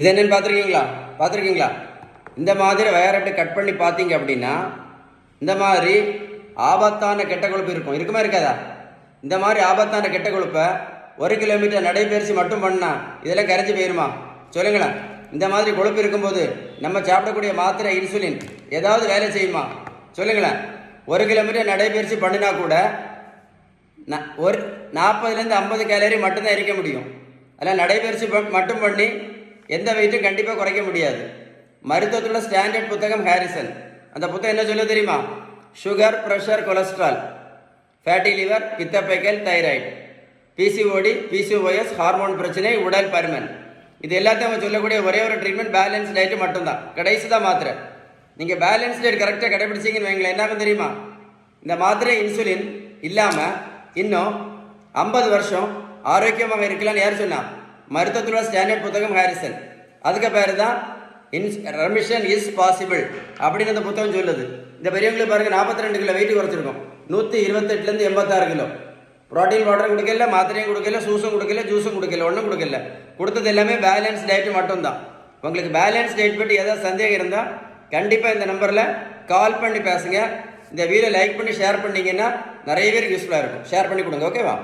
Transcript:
இது என்னன்னு பார்த்துருக்கீங்களா? இந்த மாதிரி வயர் அப்படி கட் பண்ணி பார்த்தீங்க அப்படின்னா இந்த மாதிரி ஆபத்தான கெட்ட கொழுப்பு இருக்குமா இருக்காதா? இந்த மாதிரி ஆபத்தான கெட்ட கொழுப்பை 1 கிலோமீட்டர் நடைபயிற்சி மட்டும் பண்ணா இதெல்லாம் கரைஞ்சி போயிருமா? சொல்லுங்களேன். இந்த மாதிரி கொழுப்பு இருக்கும்போது நம்ம சாப்பிடக்கூடிய மாத்திரை இன்சுலின் ஏதாவது வேலை செய்யுமா? சொல்லுங்களேன். 1 கிலோமீட்டர் நடைபயிற்சி பண்ணினா கூட ஒரு 40லேருந்து 50 கேலரி மட்டும்தான் எரிக்க முடியும். அதில் நடைபயிற்சி மட்டும் பண்ணி எந்த வெயிட்டும் கண்டிப்பாக குறைக்க முடியாது. மருத்துவத்தில் ஸ்டாண்டர்ட் புத்தகம் ஹாரிசன். அந்த புத்தகம் என்ன சொல்ல தெரியுமா? Sugar, pressure, cholesterol, fatty liver, பித்தப்பைக்கல், தைராய்டு, பிசிஓடி, பிசிஓஎஸ், ஹார்மோன் பிரச்சனை, உடல் பருமன், இது எல்லாத்தையும் அவங்க சொல்லக்கூடிய ஒரே ஒரு ட்ரீட்மெண்ட் பேலன்ஸ் டயட்டு மட்டும்தான். கடைசி தான் மாத்திரை. நீங்கள் பேலன்ஸ் டயட் கரெக்டாக கடைபிடிச்சிங்கன்னு வைங்களேன், என்னாகும் தெரியுமா? இந்த மாத்திரை இன்சுலின் இல்லாமல் இன்னும் 50 வருஷம் ஆரோக்கியமாக இருக்கலாம்னு யார் சொன்னா? மருத்துவத்தோட ஸ்டாண்டர்ட் புத்தகம் ஹாரிசன். அதுக்கு பேர் தான் ரெமிஷன் இஸ் பாசிபிள் அப்படின்னு அந்த புத்தகம் சொல்லுது. இந்த பெரியவங்களுக்கு பாருங்க 42 கிலோ வெயிட் குறைச்சிருக்கும். 128லேருந்து 86 கிலோ. ப்ரோட்டீன் பவுடரும் கொடுக்கல, மாத்திரையும் கொடுக்கல, சூஸும் கொடுக்கல, ஜூஸும் கொடுக்கல, ஒன்றும் கொடுக்கல. கொடுத்தது எல்லாமே பேலன்ஸ் டயட்டு மட்டும்தான். உங்களுக்கு பேலன்ஸ் டயட் பற்றி ஏதாவது சந்தேகம் இருந்தால் கண்டிப்பாக இந்த நம்பரில் கால் பண்ணி பேசுங்க. இந்த வீடியோ லைக் பண்ணி ஷேர் பண்ணிங்கன்னா நிறைய பேருக்கு யூஸ்ஃபுல்லாக இருக்கும். ஷேர் பண்ணி கொடுங்க. ஓகேவா?